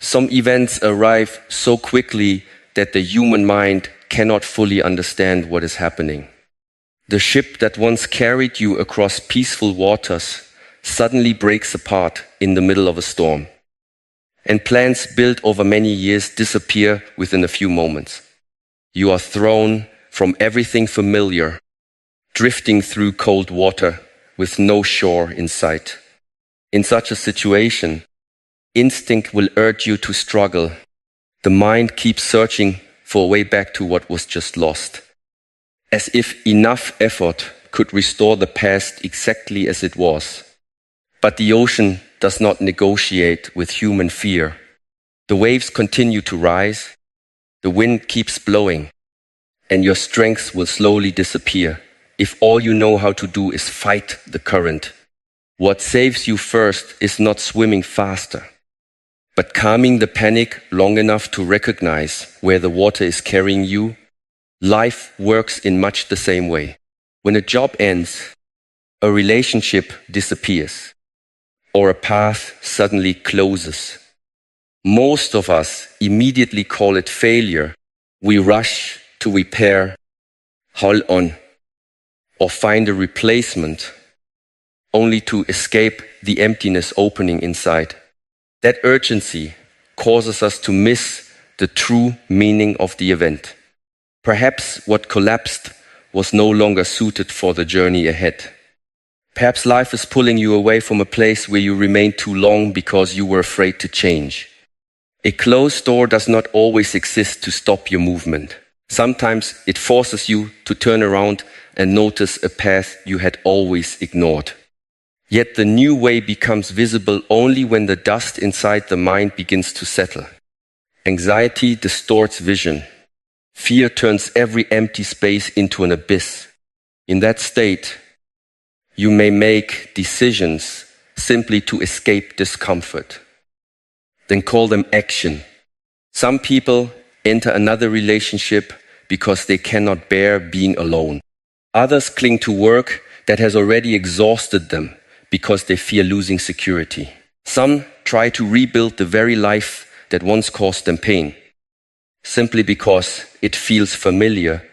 Some events arrive so quickly that the human mind cannot fully understand what is happening. The ship that once carried you across peaceful waters suddenly breaks apart in the middle of a storm. And plans built over many years disappear within a few moments. You are thrown from everything familiar, drifting through cold water with no shore in sight. In such a situation, instinct will urge you to struggle. The mind keeps searching for a way back to what was just lost, as if enough effort could restore the past exactly as it was. But the ocean does not negotiate with human fear. The waves continue to rise, the wind keeps blowing, and your strength will slowly disappear if all you know how to do is fight the current. What saves you first is not swimming faster, but calming the panic long enough to recognize where the water is carrying you. Life works in much the same way. When a job ends, a relationship disappears, or a path suddenly closes. Most of us immediately call it failure. We rush to repair, hold on, or find a replacement, only to escape the emptiness opening inside. That urgency causes us to miss the true meaning of the event. Perhaps what collapsed was no longer suited for the journey ahead. Perhaps life is pulling you away from a place where you remained too long because you were afraid to change. A closed door does not always exist to stop your movement. Sometimes it forces you to turn around and notice a path you had always ignored. Yet the new way becomes visible only when the dust inside the mind begins to settle. Anxiety distorts vision. Fear turns every empty space into an abyss. In that state, you may make decisions simply to escape discomfort. Then call them action. Some people enter another relationship because they cannot bear being alone. Others cling to work that has already exhausted them because they fear losing security. Some try to rebuild the very life that once caused them pain, simply because it feels familiar.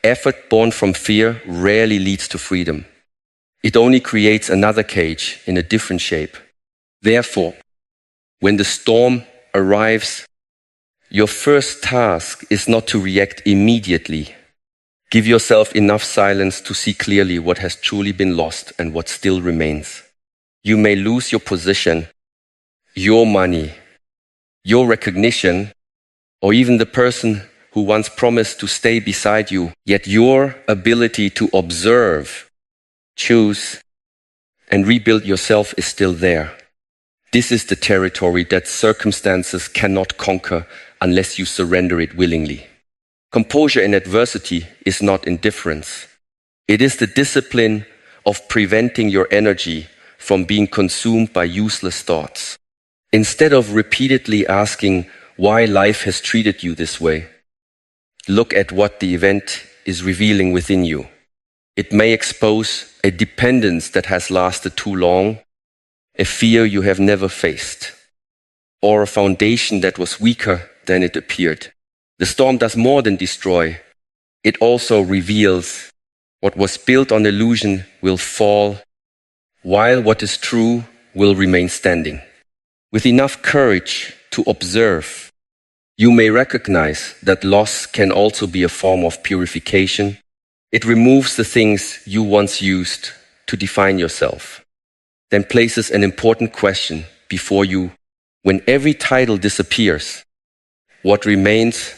Effort born from fear rarely leads to freedom. It only creates another cage in a different shape. Therefore, when the storm arrives, your first task is not to react immediately. Give yourself enough silence to see clearly what has truly been lost and what still remains. You may lose your position, your money, your recognition, or even the person who once promised to stay beside you, yet your ability to observe, choose, and rebuild yourself is still there. This is the territory that circumstances cannot conquer unless you surrender it willingly. Composure in adversity is not indifference. It is the discipline of preventing your energy from being consumed by useless thoughts. Instead of repeatedly asking why life has treated you this way, look at what the event is revealing within you. It may expose a dependence that has lasted too long, a fear you have never faced, or a foundation that was weaker than it appeared. The storm does more than destroy. It also reveals what was built on illusion will fall, while what is true will remain standing. With enough courage to observe, you may recognize that loss can also be a form of purification. It removes the things you once used to define yourself, then places an important question before you. When every title disappears, what remains?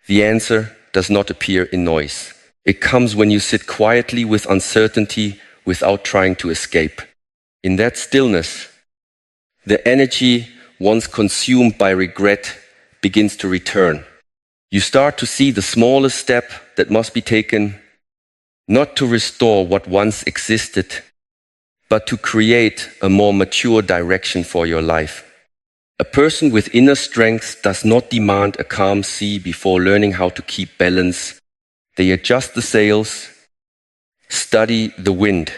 The answer does not appear in noise. It comes when you sit quietly with uncertainty without trying to escape. In that stillness, the energy once consumed by regret begins to return. You start to see the smallest step that must be taken, not to restore what once existed, but to create a more mature direction for your life. A person with inner strength does not demand a calm sea before learning how to keep balance. They adjust the sails, study the wind,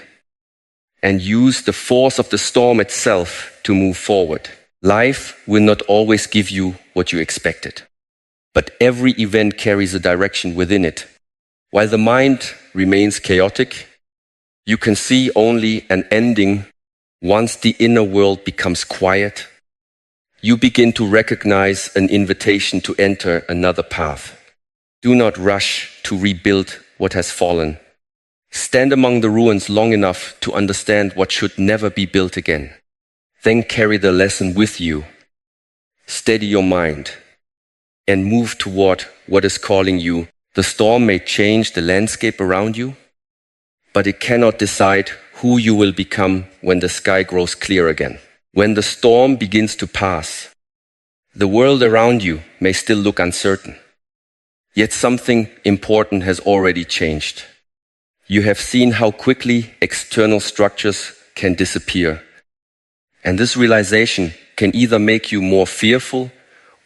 and use the force of the storm itself to move forward. Life will not always give you what you expected, but every event carries a direction within it. While the mind remains chaotic, you can see only an ending once the inner world becomes quiet. You begin to recognize an invitation to enter another path. Do not rush to rebuild what has fallen. Stand among the ruins long enough to understand what should never be built again. Then carry the lesson with you. Steady your mind and move toward what is calling you. The storm may change the landscape around you, but it cannot decide who you will become when the sky grows clear again. When the storm begins to pass, the world around you may still look uncertain. Yet something important has already changed. You have seen how quickly external structures can disappear. And this realization can either make you more fearful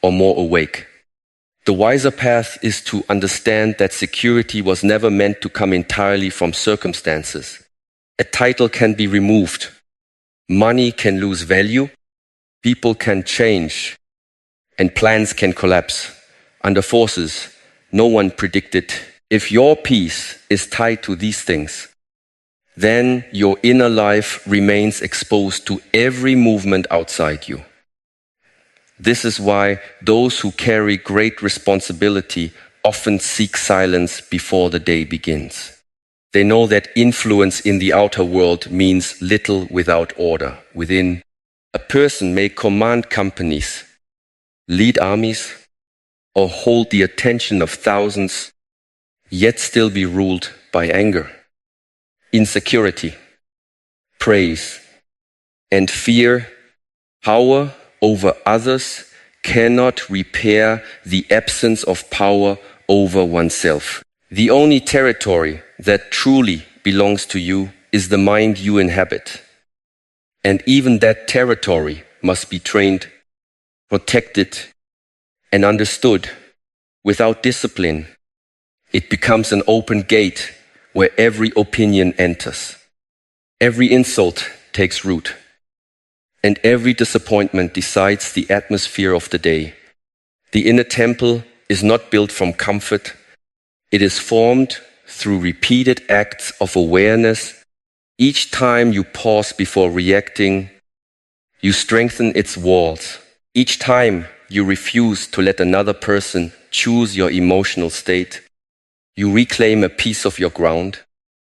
or more awake. The wiser path is to understand that security was never meant to come entirely from circumstances. A title can be removed. Money can lose value. People can change. And plans can collapse under forces no one predicted. If your peace is tied to these things, then your inner life remains exposed to every movement outside you. This is why those who carry great responsibility often seek silence before the day begins. They know that influence in the outer world means little without order within. A person may command companies, lead armies, or hold the attention of thousands, yet still be ruled by anger, insecurity, praise, and fear. Power over others cannot repair the absence of power over oneself. The only territory that truly belongs to you is the mind you inhabit. And even that territory must be trained, protected, and understood. Without discipline, it becomes an open gate where every opinion enters. Every insult takes root, and every disappointment decides the atmosphere of the day. The inner temple is not built from comfort. It is formed through repeated acts of awareness. Each time you pause before reacting, you strengthen its walls. Each time you refuse to let another person choose your emotional state, you reclaim a piece of your ground.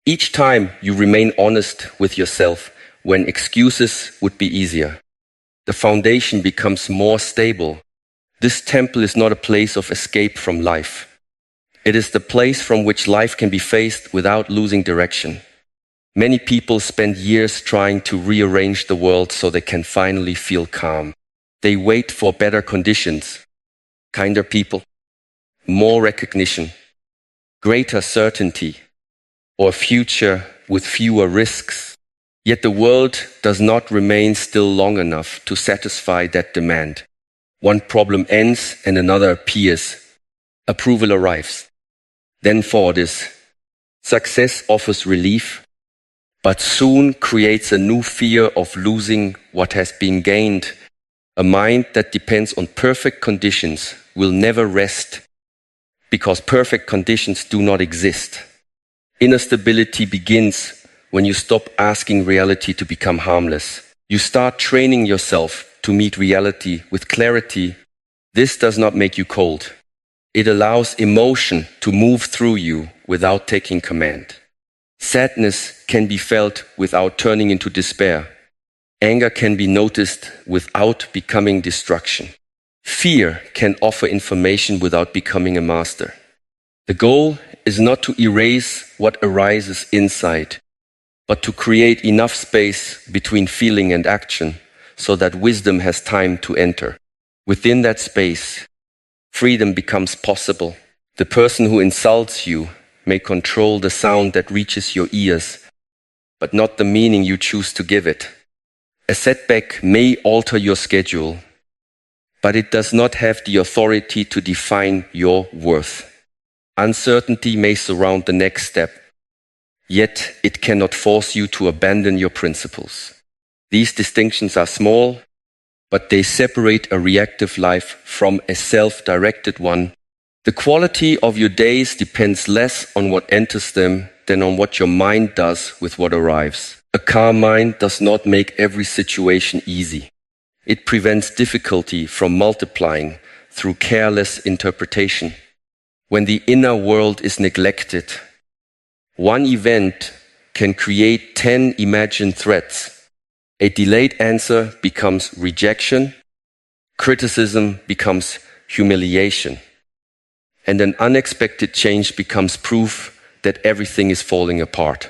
Each time you remain honest with yourself when excuses would be easier, the foundation becomes more stable. This temple is not a place of escape from life. It is the place from which life can be faced without losing direction. Many people spend years trying to rearrange the world so they can finally feel calm. They wait for better conditions, kinder people, more recognition, greater certainty, or a future with fewer risks. Yet the world does not remain still long enough to satisfy that demand. One problem ends and another appears. Approval arrives. Then forward is. Success offers relief, but soon creates a new fear of losing what has been gained. A mind that depends on perfect conditions will never rest because perfect conditions do not exist. Inner stability begins when you stop asking reality to become harmless. You start training yourself to meet reality with clarity. This does not make you cold. It allows emotion to move through you without taking command. Sadness can be felt without turning into despair. Anger can be noticed without becoming destruction. Fear can offer information without becoming a master. The goal is not to erase what arises inside, but to create enough space between feeling and action so that wisdom has time to enter. Within that space, freedom becomes possible. The person who insults you may control the sound that reaches your ears, but not the meaning you choose to give it. A setback may alter your schedule, but it does not have the authority to define your worth. Uncertainty may surround the next step, yet it cannot force you to abandon your principles. These distinctions are small, but they separate a reactive life from a self-directed one. The quality of your days depends less on what enters them than on what your mind does with what arrives. A calm mind does not make every situation easy. It prevents difficulty from multiplying through careless interpretation. When the inner world is neglected, one event can create 10 imagined threats. A delayed answer becomes rejection, criticism becomes humiliation, and an unexpected change becomes proof that everything is falling apart.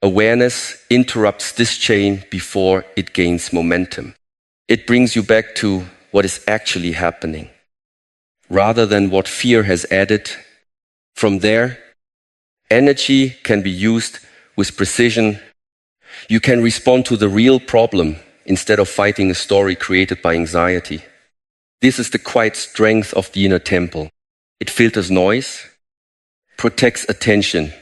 Awareness interrupts this chain before it gains momentum. It brings you back to what is actually happening, rather than what fear has added. From there, energy can be used with precision. You can respond to the real problem instead of fighting a story created by anxiety. This is the quiet strength of the inner temple. It filters noise, protects attention,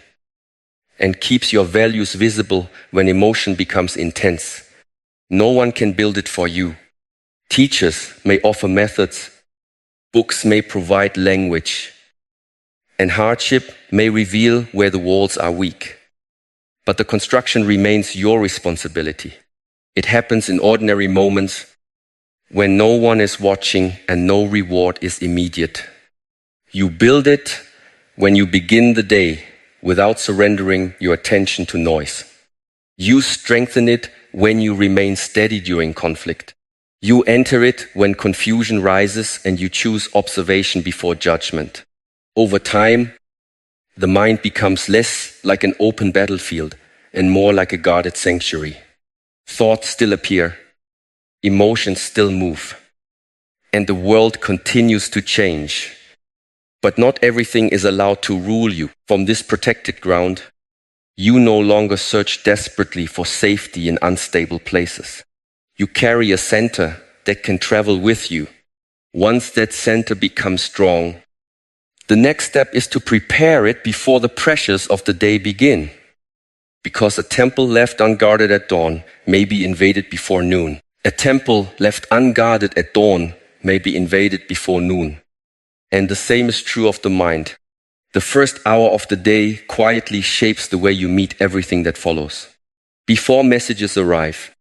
and keeps your values visible when emotion becomes intense. No one can build it for you. Teachers may offer methods, books may provide language, and hardship may reveal where the walls are weak. But the construction remains your responsibility. It happens in ordinary moments when no one is watching and no reward is immediate. You build it when you begin the day without surrendering your attention to noise. You strengthen it when you remain steady during conflict. You enter it when confusion rises and you choose observation before judgment. Over time, the mind becomes less like an open battlefield and more like a guarded sanctuary. Thoughts still appear, emotions still move, and the world continues to change. But not everything is allowed to rule you. From this protected ground, you no longer search desperately for safety in unstable places. You carry a center that can travel with you. Once that center becomes strong, the next step is to prepare it before the pressures of the day begin. Because a temple left unguarded at dawn may be invaded before noon. A temple left unguarded at dawn may be invaded before noon. And the same is true of the mind. The first hour of the day quietly shapes the way you meet everything that follows. Before messages arrive,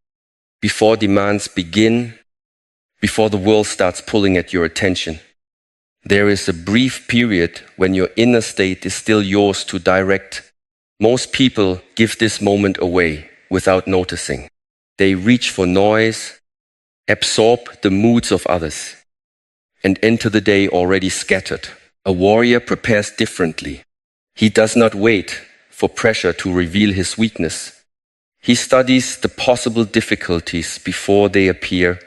before demands begin, before the world starts pulling at your attention, there is a brief period when your inner state is still yours to direct. Most people give this moment away without noticing. They reach for noise, absorb the moods of others, and enter the day already scattered. A warrior prepares differently. He does not wait for pressure to reveal his weakness. He studies the possible difficulties before they appear,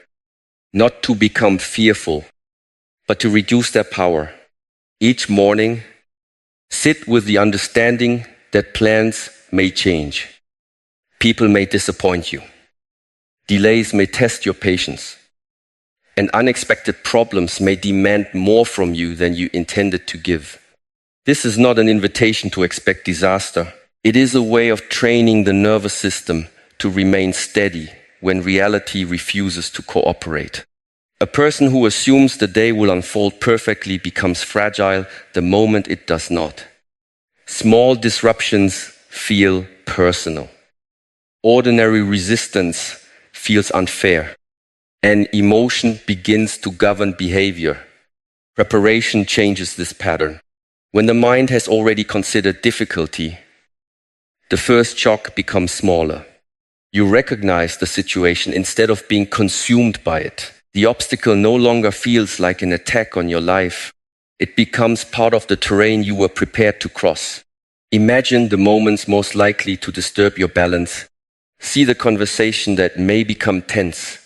not to become fearful, but to reduce their power. Each morning, sit with the understanding that plans may change. People may disappoint you. Delays may test your patience. And unexpected problems may demand more from you than you intended to give. This is not an invitation to expect disaster. It is a way of training the nervous system to remain steady when reality refuses to cooperate. A person who assumes the day will unfold perfectly becomes fragile the moment it does not. Small disruptions feel personal. Ordinary resistance feels unfair. And emotion begins to govern behavior. Preparation changes this pattern. When the mind has already considered difficulty, the first shock becomes smaller. You recognize the situation instead of being consumed by it. The obstacle no longer feels like an attack on your life. It becomes part of the terrain you were prepared to cross. Imagine the moments most likely to disturb your balance. See the conversation that may become tense.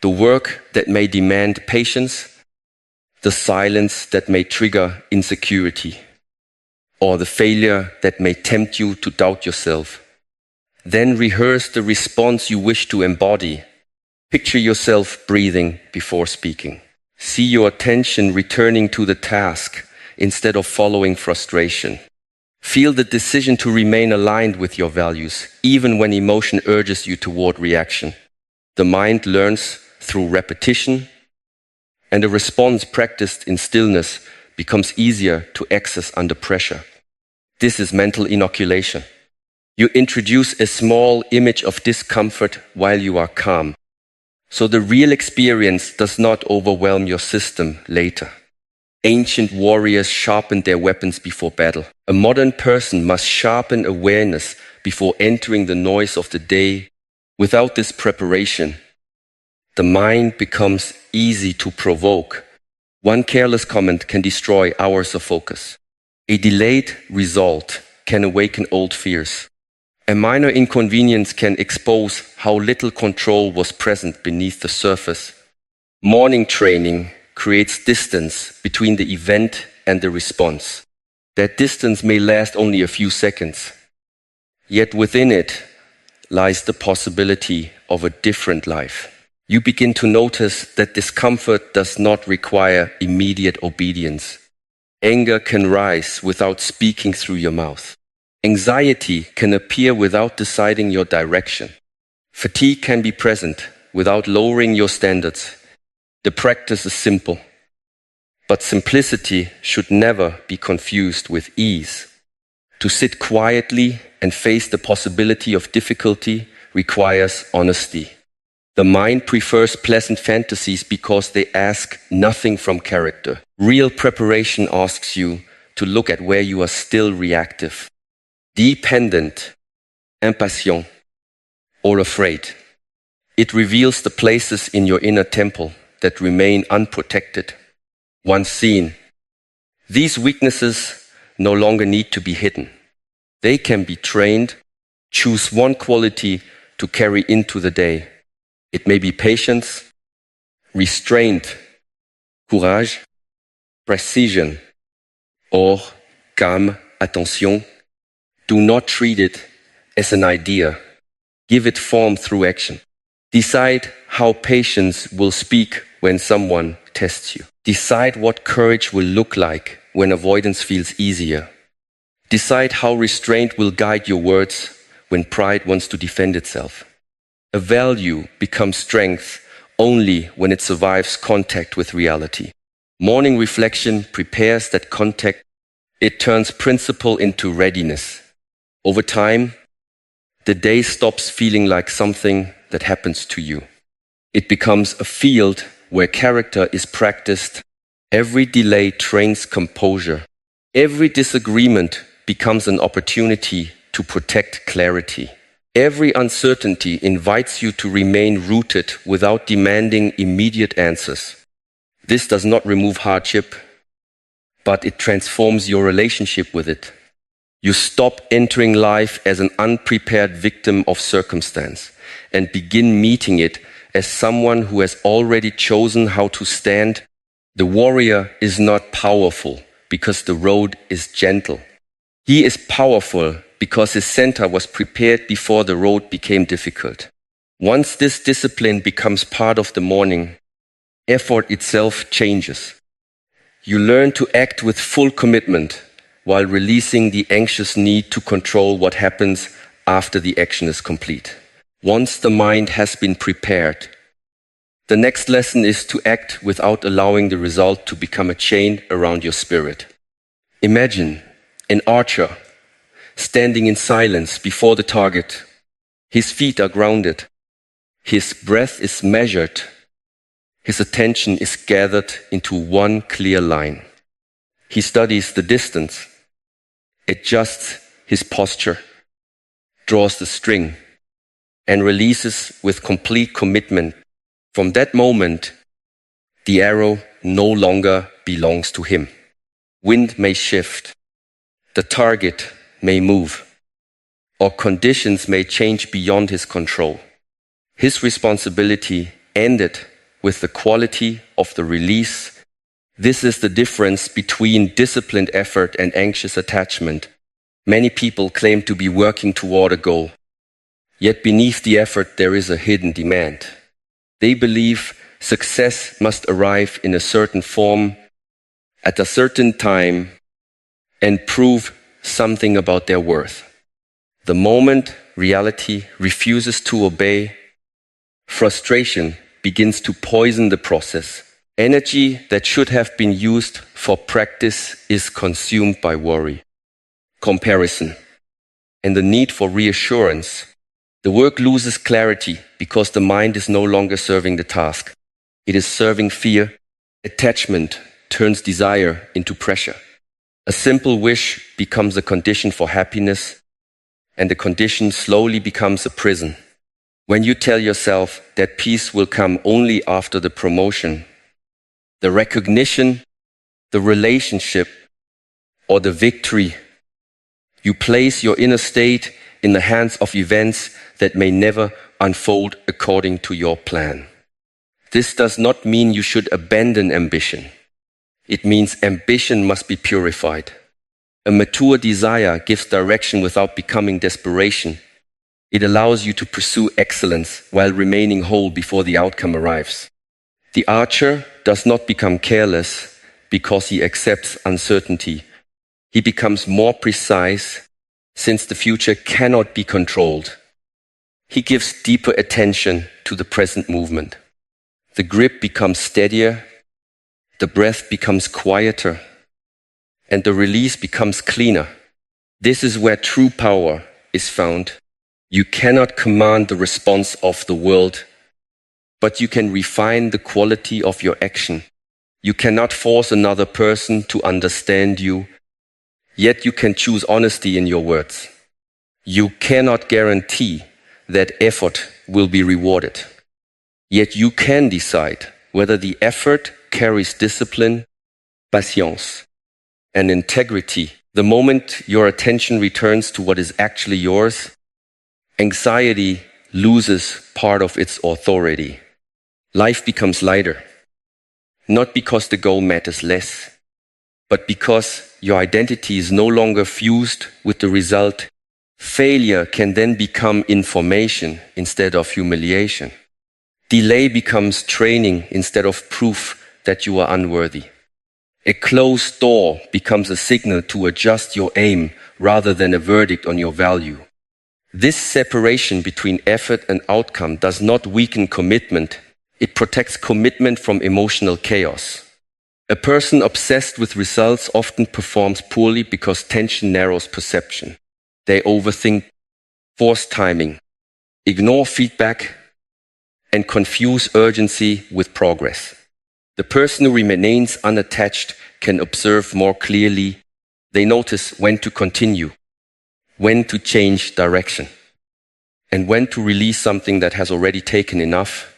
The work that may demand patience, the silence that may trigger insecurity, or the failure that may tempt you to doubt yourself. Then rehearse the response you wish to embody. Picture yourself breathing before speaking. See your attention returning to the task instead of following frustration. Feel the decision to remain aligned with your values, even when emotion urges you toward reaction. The mind learns through repetition, and a response practiced in stillness becomes easier to access under pressure. This is mental inoculation. You introduce a small image of discomfort while you are calm, so the real experience does not overwhelm your system later. Ancient warriors sharpened their weapons before battle. A modern person must sharpen awareness before entering the noise of the day. Without this preparation, the mind becomes easy to provoke. One careless comment can destroy hours of focus. A delayed result can awaken old fears. A minor inconvenience can expose how little control was present beneath the surface. Morning training creates distance between the event and the response. That distance may last only a few seconds, yet within it lies the possibility of a different life. You begin to notice that discomfort does not require immediate obedience. Anger can rise without speaking through your mouth. Anxiety can appear without deciding your direction. Fatigue can be present without lowering your standards. The practice is simple, but simplicity should never be confused with ease. To sit quietly and face the possibility of difficulty requires honesty. The mind prefers pleasant fantasies because they ask nothing from character. Real preparation asks you to look at where you are still reactive, dependent, impatient, or afraid. It reveals the places in your inner temple that remain unprotected. Once seen, these weaknesses no longer need to be hidden. They can be trained. Choose one quality to carry into the day. It may be patience, restraint, courage, precision, or calme, attention. Do not treat it as an idea. Give it form through action. Decide how patience will speak when someone tests you. Decide what courage will look like when avoidance feels easier. Decide how restraint will guide your words when pride wants to defend itself. A value becomes strength only when it survives contact with reality. Morning reflection prepares that contact. It turns principle into readiness. Over time, the day stops feeling like something that happens to you. It becomes a field where character is practiced. Every delay trains composure. Every disagreement becomes an opportunity to protect clarity. Every uncertainty invites you to remain rooted without demanding immediate answers. This does not remove hardship, but it transforms your relationship with it. You stop entering life as an unprepared victim of circumstance and begin meeting it as someone who has already chosen how to stand. The warrior is not powerful because the road is gentle. He is powerful because his center was prepared before the road became difficult. Once this discipline becomes part of the morning, effort itself changes. You learn to act with full commitment while releasing the anxious need to control what happens after the action is complete. Once the mind has been prepared, the next lesson is to act without allowing the result to become a chain around your spirit. Imagine an archer standing in silence before the target. His feet are grounded. His breath is measured. His attention is gathered into one clear line. He studies the distance, adjusts his posture, draws the string, and releases with complete commitment. From that moment, the arrow no longer belongs to him. Wind may shift, the target may move, or conditions may change beyond his control. His responsibility ended with the quality of the release. This is the difference between disciplined effort and anxious attachment. Many people claim to be working toward a goal, yet beneath the effort there is a hidden demand. They believe success must arrive in a certain form, at a certain time, and prove something about their worth. The moment reality refuses to obey, frustration begins to poison the process. Energy that should have been used for practice is consumed by worry, comparison, and the need for reassurance. The work loses clarity because the mind is no longer serving the task. It is serving fear. Attachment turns desire into pressure. A simple wish becomes a condition for happiness, and the condition slowly becomes a prison. When you tell yourself that peace will come only after the promotion, the recognition, the relationship, or the victory, you place your inner state in the hands of events that may never unfold according to your plan. This does not mean you should abandon ambition. It means ambition must be purified. A mature desire gives direction without becoming desperation. It allows you to pursue excellence while remaining whole before the outcome arrives. The archer does not become careless because he accepts uncertainty. He becomes more precise since the future cannot be controlled. He gives deeper attention to the present movement. The grip becomes steadier, the breath becomes quieter, and the release becomes cleaner. This is where true power is found. You cannot command the response of the world, but you can refine the quality of your action. You cannot force another person to understand you, yet you can choose honesty in your words. You cannot guarantee that effort will be rewarded, yet you can decide whether the effort carries discipline, patience, and integrity. The moment your attention returns to what is actually yours, anxiety loses part of its authority. Life becomes lighter, not because the goal matters less, but because your identity is no longer fused with the result. Failure can then become information instead of humiliation. Delay becomes training instead of proof that you are unworthy. A closed door becomes a signal to adjust your aim rather than a verdict on your value. This separation between effort and outcome does not weaken commitment. It protects commitment from emotional chaos. A person obsessed with results often performs poorly because tension narrows perception. They overthink, force timing, ignore feedback, and confuse urgency with progress. The person who remains unattached can observe more clearly. They notice when to continue, when to change direction, and when to release something that has already taken enough.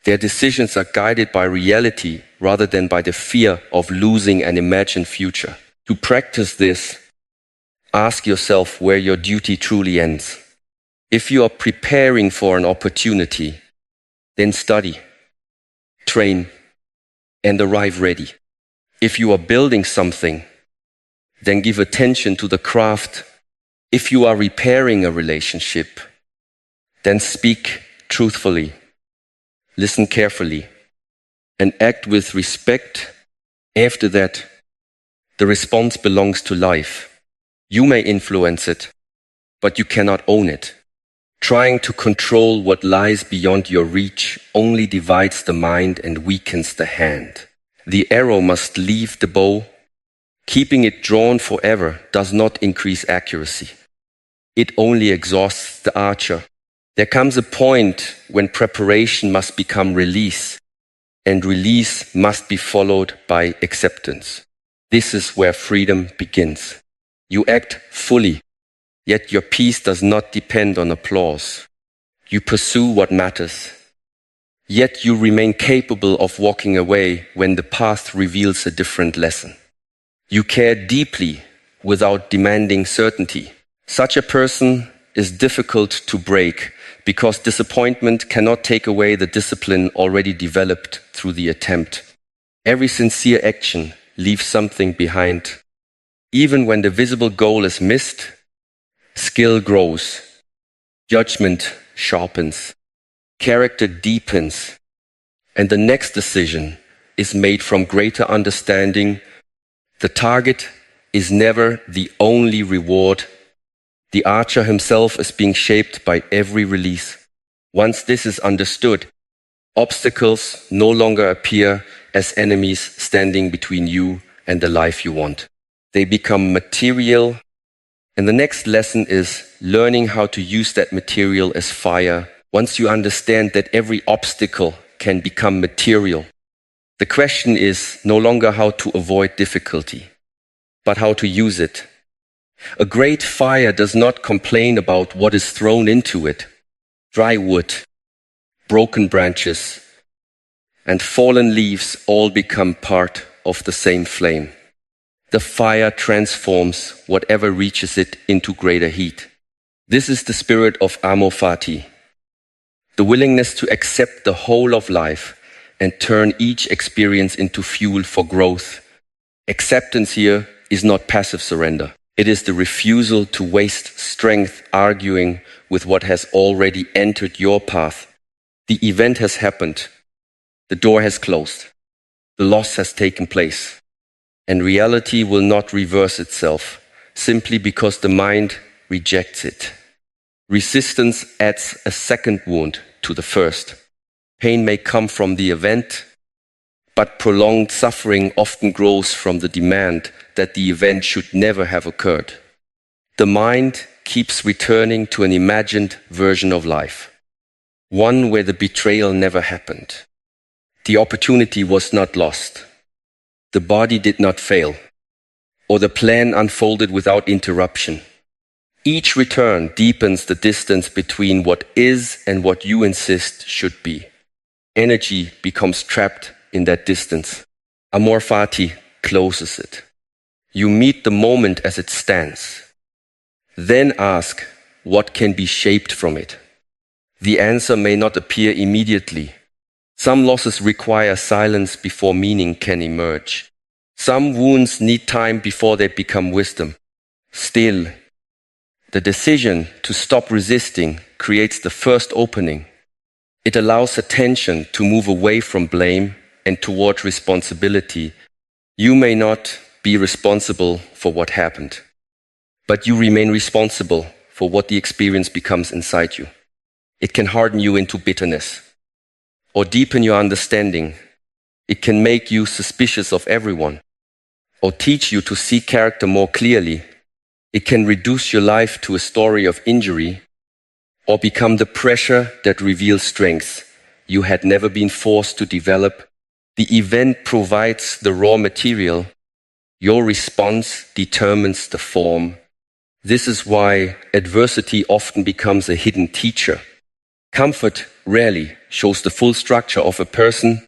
Their decisions are guided by reality rather than by the fear of losing an imagined future. To practice this, ask yourself where your duty truly ends. If you are preparing for an opportunity, then study, train, and arrive ready. If you are building something, then give attention to the craft. If you are repairing a relationship, then speak truthfully, listen carefully, and act with respect. After that, the response belongs to life. You may influence it, but you cannot own it. Trying to control what lies beyond your reach only divides the mind and weakens the hand. The arrow must leave the bow. Keeping it drawn forever does not increase accuracy. It only exhausts the archer. There comes a point when preparation must become release, and release must be followed by acceptance. This is where freedom begins. You act fully, yet your peace does not depend on applause. You pursue what matters, yet you remain capable of walking away when the path reveals a different lesson. You care deeply without demanding certainty. Such a person is difficult to break because disappointment cannot take away the discipline already developed through the attempt. Every sincere action leaves something behind. Even when the visible goal is missed, skill grows, judgment sharpens, character deepens, and the next decision is made from greater understanding. The target is never the only reward. The archer himself is being shaped by every release. Once this is understood, Obstacles no longer appear as enemies standing between you and the life you want. They become material, and the next lesson is learning how to use that material as fire. Once you understand that every obstacle can become material, the question is no longer how to avoid difficulty, but how to use it. A great fire does not complain about what is thrown into it. Dry wood, broken branches, and fallen leaves all become part of the same flame. The fire transforms whatever reaches it into greater heat. This is the spirit of amor fati, the willingness to accept the whole of life and turn each experience into fuel for growth. Acceptance here is not passive surrender. It is the refusal to waste strength arguing with what has already entered your path. The event has happened. The door has closed. The loss has taken place. And reality will not reverse itself simply because the mind rejects it. Resistance adds a second wound to the first. Pain may come from the event, but prolonged suffering often grows from the demand that the event should never have occurred. The mind keeps returning to an imagined version of life, one where the betrayal never happened. The opportunity was not lost. The body did not fail, or the plan unfolded without interruption. Each return deepens the distance between what is and what you insist should be. Energy becomes trapped in that distance. Amor fati closes it. You meet the moment as it stands. Then ask, what can be shaped from it? The answer may not appear immediately. Some losses require silence before meaning can emerge. Some wounds need time before they become wisdom. Still, the decision to stop resisting creates the first opening. It allows attention to move away from blame and toward responsibility. You may not be responsible for what happened, but you remain responsible for what the experience becomes inside you. It can harden you into bitterness or deepen your understanding. It can make you suspicious of everyone or teach you to see character more clearly. It can reduce your life to a story of injury or become the pressure that reveals strength you had never been forced to develop. The event provides the raw material. Your response determines the form. This is why adversity often becomes a hidden teacher. Comfort rarely shows the full structure of a person.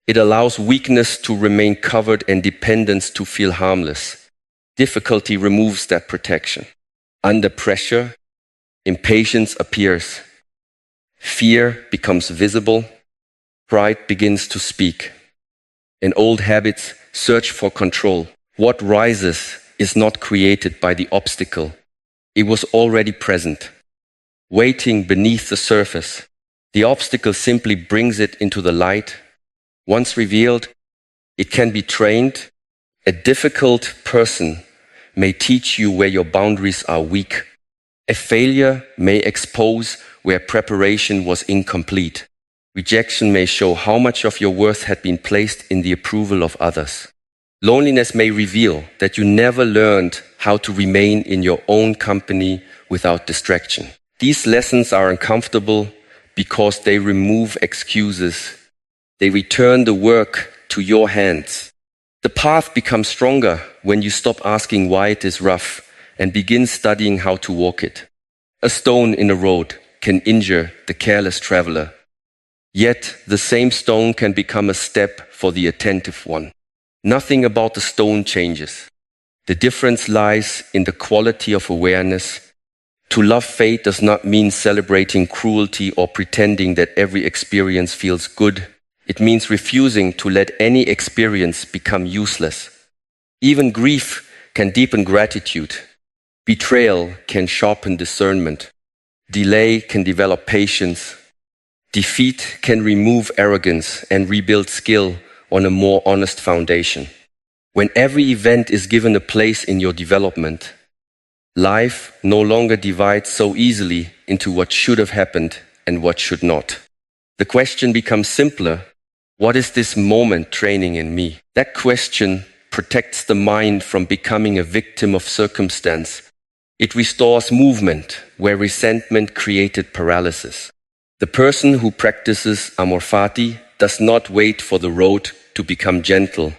It allows weakness to remain covered and dependence to feel harmless. Difficulty removes that protection. Under pressure, impatience appears. Fear becomes visible. Pride begins to speak. And old habits search for control. What rises is not created by the obstacle. It was already present, waiting beneath the surface. The obstacle simply brings it into the light. Once revealed, it can be trained. A difficult person may teach you where your boundaries are weak. A failure may expose where preparation was incomplete. Rejection may show how much of your worth had been placed in the approval of others. Loneliness may reveal that you never learned how to remain in your own company without distraction. These lessons are uncomfortable because they remove excuses. They return the work to your hands. The path becomes stronger when you stop asking why it is rough and begin studying how to walk it. A stone in a road can injure the careless traveler. Yet the same stone can become a step for the attentive one. Nothing about the stone changes. The difference lies in the quality of awareness. To love fate does not mean celebrating cruelty or pretending that every experience feels good. It means refusing to let any experience become useless. Even grief can deepen gratitude. Betrayal can sharpen discernment. Delay can develop patience. Defeat can remove arrogance and rebuild skill on a more honest foundation. When every event is given a place in your development, life no longer divides so easily into what should have happened and what should not. The question becomes simpler. What is this moment training in me? That question protects the mind from becoming a victim of circumstance. It restores movement where resentment created paralysis. The person who practices amor fati does not wait for the road to become gentle.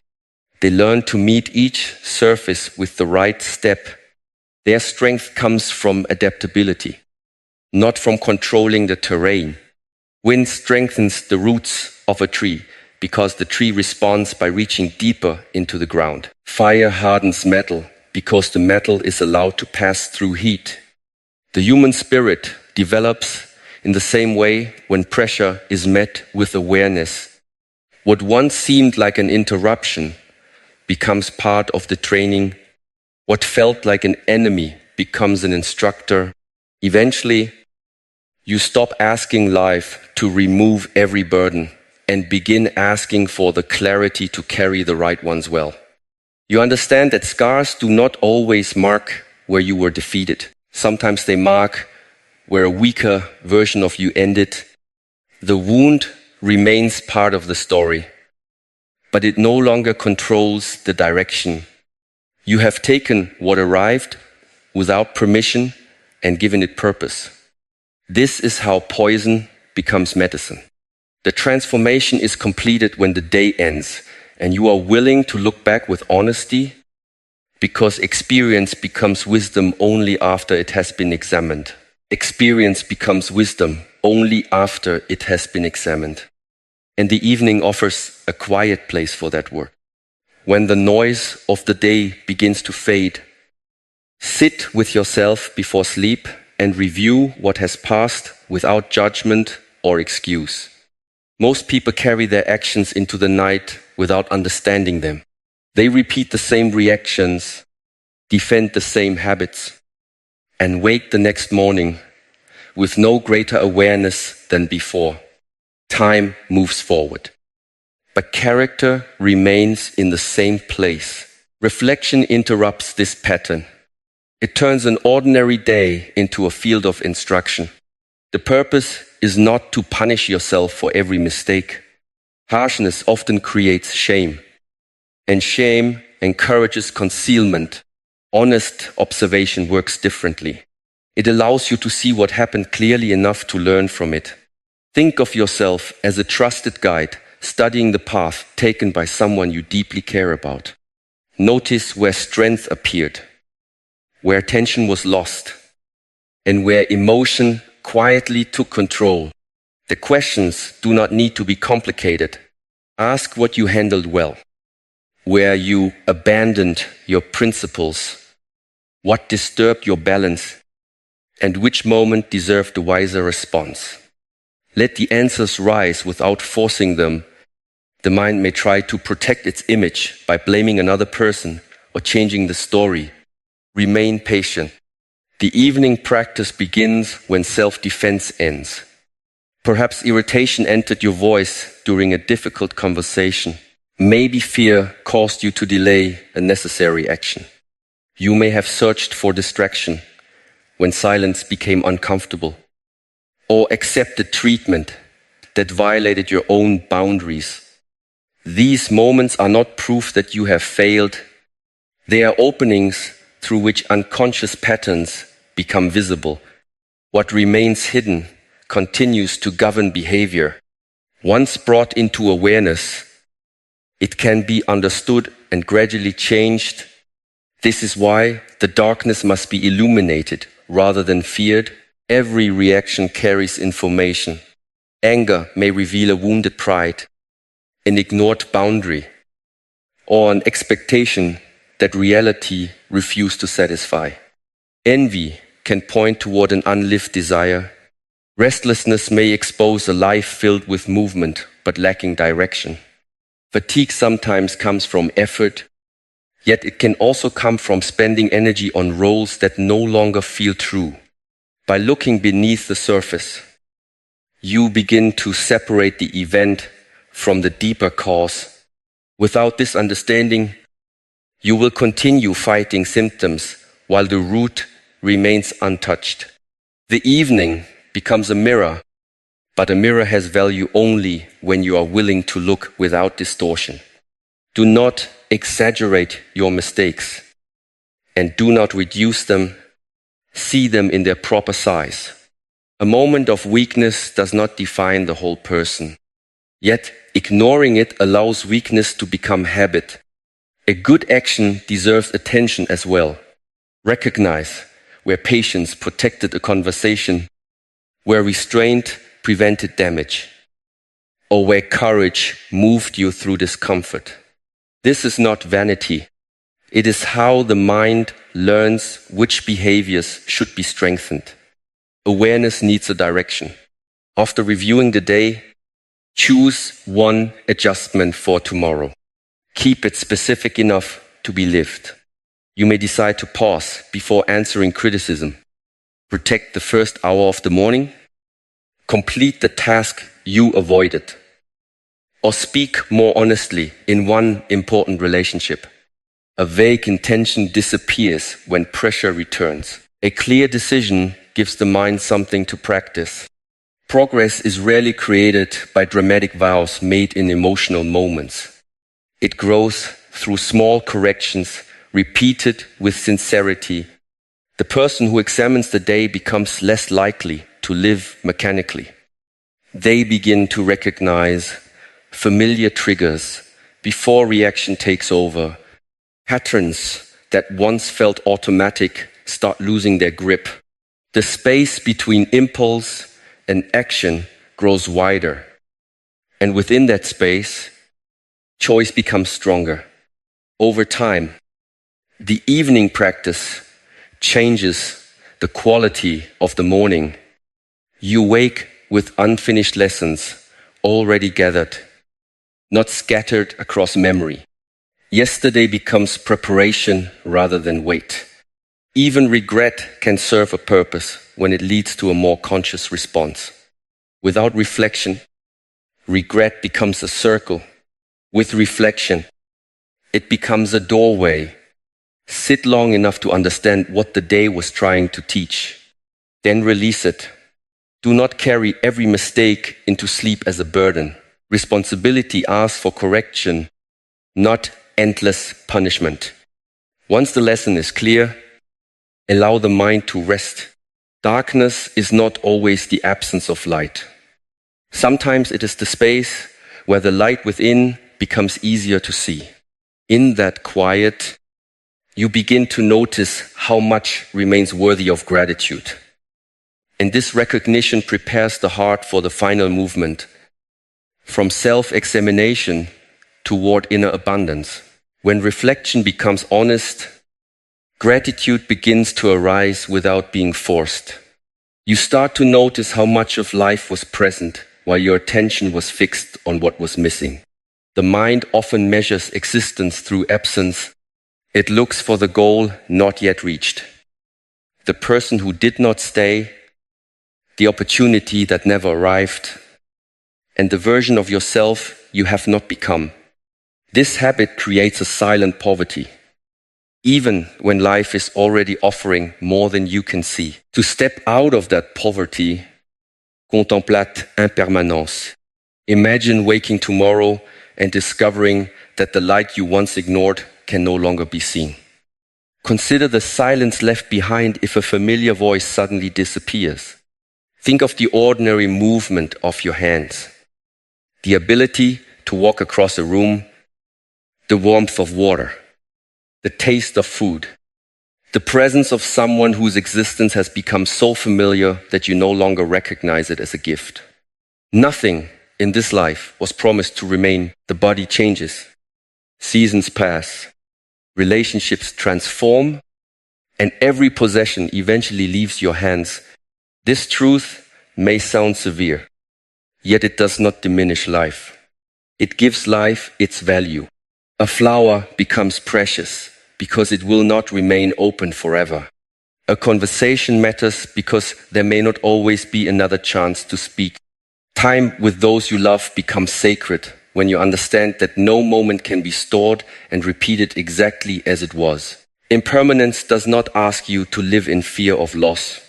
They learn to meet each surface with the right step. Their strength comes from adaptability, not from controlling the terrain. Wind strengthens the roots of a tree because the tree responds by reaching deeper into the ground. Fire hardens metal because the metal is allowed to pass through heat. The human spirit develops in the same way when pressure is met with awareness. What once seemed like an interruption becomes part of the training. What felt like an enemy becomes an instructor. Eventually, you stop asking life to remove every burden and begin asking for the clarity to carry the right ones well. You understand that scars do not always mark where you were defeated. Sometimes they mark where a weaker version of you ended. The wound remains part of the story, but it no longer controls the direction. You have taken what arrived without permission and given it purpose. This is how poison becomes medicine. The transformation is completed when the day ends and you are willing to look back with honesty, because experience becomes wisdom only after it has been examined. Experience becomes wisdom only after it has been examined. And the evening offers a quiet place for that work. When the noise of the day begins to fade, sit with yourself before sleep and review what has passed without judgment or excuse. Most people carry their actions into the night without understanding them. They repeat the same reactions, defend the same habits, and wake the next morning with no greater awareness than before. Time moves forward, but character remains in the same place. Reflection interrupts this pattern. It turns an ordinary day into a field of instruction. The purpose is not to punish yourself for every mistake. Harshness often creates shame, and shame encourages concealment. Honest observation works differently. It allows you to see what happened clearly enough to learn from it. Think of yourself as a trusted guide, studying the path taken by someone you deeply care about. Notice where strength appeared, where tension was lost, and where emotion quietly took control. The questions do not need to be complicated. Ask what you handled well, where you abandoned your principles, what disturbed your balance, and which moment deserved a wiser response. Let the answers rise without forcing them. The mind may try to protect its image by blaming another person or changing the story. Remain patient. The evening practice begins when self-defense ends. Perhaps irritation entered your voice during a difficult conversation. Maybe fear caused you to delay a necessary action. You may have searched for distraction when silence became uncomfortable, or accepted treatment that violated your own boundaries. These moments are not proof that you have failed. They are openings through which unconscious patterns become visible. What remains hidden continues to govern behavior. Once brought into awareness, it can be understood and gradually changed. This is why the darkness must be illuminated rather than feared. Every reaction carries information. Anger may reveal a wounded pride, an ignored boundary, or an expectation that reality refused to satisfy. Envy can point toward an unlived desire. Restlessness may expose a life filled with movement but lacking direction. Fatigue sometimes comes from effort, yet it can also come from spending energy on roles that no longer feel true. By looking beneath the surface, you begin to separate the event from the deeper cause. Without this understanding, you will continue fighting symptoms while the root remains untouched. The evening becomes a mirror, but a mirror has value only when you are willing to look without distortion. Do not exaggerate your mistakes and do not reduce them. See them in their proper size. A moment of weakness does not define the whole person. Yet, ignoring it allows weakness to become habit. A good action deserves attention as well. Recognize where patience protected a conversation, where restraint prevented damage, or where courage moved you through discomfort. This is not vanity. It is how the mind learns which behaviors should be strengthened. Awareness needs a direction. After reviewing the day, choose one adjustment for tomorrow. Keep it specific enough to be lived. You may decide to pause before answering criticism. Protect the first hour of the morning. Complete the task you avoided. Or speak more honestly in one important relationship. A vague intention disappears when pressure returns. A clear decision gives the mind something to practice. Progress is rarely created by dramatic vows made in emotional moments. It grows through small corrections repeated with sincerity. The person who examines the day becomes less likely to live mechanically. They begin to recognize familiar triggers before reaction takes over. Patterns that once felt automatic start losing their grip. The space between impulse and action grows wider. And within that space, choice becomes stronger. Over time, the evening practice changes the quality of the morning. You wake with unfinished lessons already gathered, not scattered across memory. Yesterday becomes preparation rather than weight. Even regret can serve a purpose when it leads to a more conscious response. Without reflection, regret becomes a circle. With reflection, it becomes a doorway. Sit long enough to understand what the day was trying to teach. Then release it. Do not carry every mistake into sleep as a burden. Responsibility asks for correction, not endless punishment. Once the lesson is clear, allow the mind to rest. Darkness is not always the absence of light. Sometimes it is the space where the light within becomes easier to see. In that quiet, you begin to notice how much remains worthy of gratitude. And this recognition prepares the heart for the final movement, from self-examination toward inner abundance. When reflection becomes honest, gratitude begins to arise without being forced. You start to notice how much of life was present while your attention was fixed on what was missing. The mind often measures existence through absence. It looks for the goal not yet reached. The person who did not stay, the opportunity that never arrived, and the version of yourself you have not become. This habit creates a silent poverty, even when life is already offering more than you can see. To step out of that poverty, contemplate impermanence. Imagine waking tomorrow and discovering that the light you once ignored can no longer be seen. Consider the silence left behind if a familiar voice suddenly disappears. Think of the ordinary movement of your hands, the ability to walk across a room, the warmth of water, the taste of food, the presence of someone whose existence has become so familiar that you no longer recognize it as a gift. Nothing in this life was promised to remain. The body changes, seasons pass, relationships transform, and every possession eventually leaves your hands. This truth may sound severe, yet it does not diminish life. It gives life its value. A flower becomes precious because it will not remain open forever. A conversation matters because there may not always be another chance to speak. Time with those you love becomes sacred when you understand that no moment can be stored and repeated exactly as it was. Impermanence does not ask you to live in fear of loss.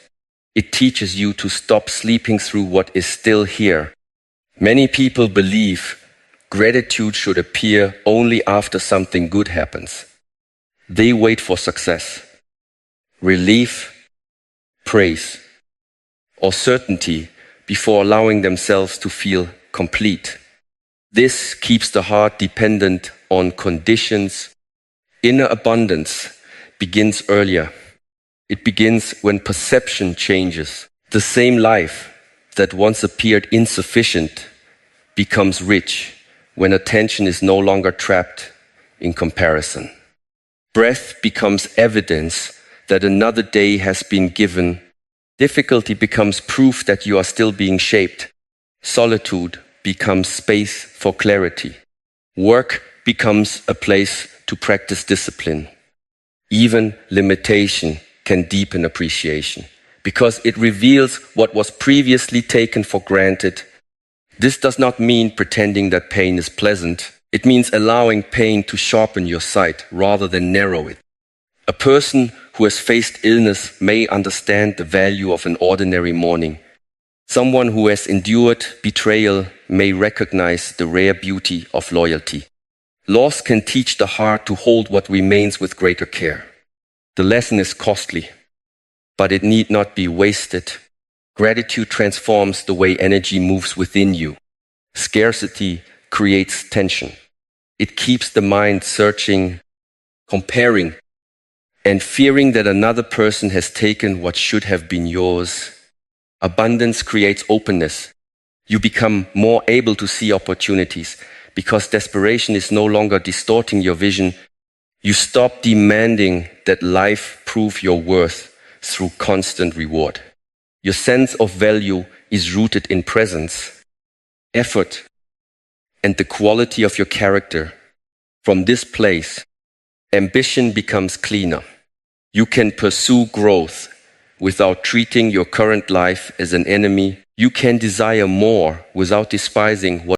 It teaches you to stop sleeping through what is still here. Many people believe gratitude should appear only after something good happens. They wait for success, relief, praise, or certainty before allowing themselves to feel complete. This keeps the heart dependent on conditions. Inner abundance begins earlier. It begins when perception changes. The same life that once appeared insufficient becomes rich when attention is no longer trapped in comparison. Breath becomes evidence that another day has been given. Difficulty becomes proof that you are still being shaped. Solitude becomes space for clarity. Work becomes a place to practice discipline. Even limitation can deepen appreciation because it reveals what was previously taken for granted. This does not mean pretending that pain is pleasant. It means allowing pain to sharpen your sight rather than narrow it. A person who has faced illness may understand the value of an ordinary morning. Someone who has endured betrayal may recognize the rare beauty of loyalty. Loss can teach the heart to hold what remains with greater care. The lesson is costly, but it need not be wasted. Gratitude transforms the way energy moves within you. Scarcity creates tension. It keeps the mind searching, comparing, and fearing that another person has taken what should have been yours. Abundance creates openness. You become more able to see opportunities because desperation is no longer distorting your vision. You stop demanding that life prove your worth through constant reward. Your sense of value is rooted in presence, effort, and the quality of your character. From this place, ambition becomes cleaner. You can pursue growth without treating your current life as an enemy. You can desire more without despising what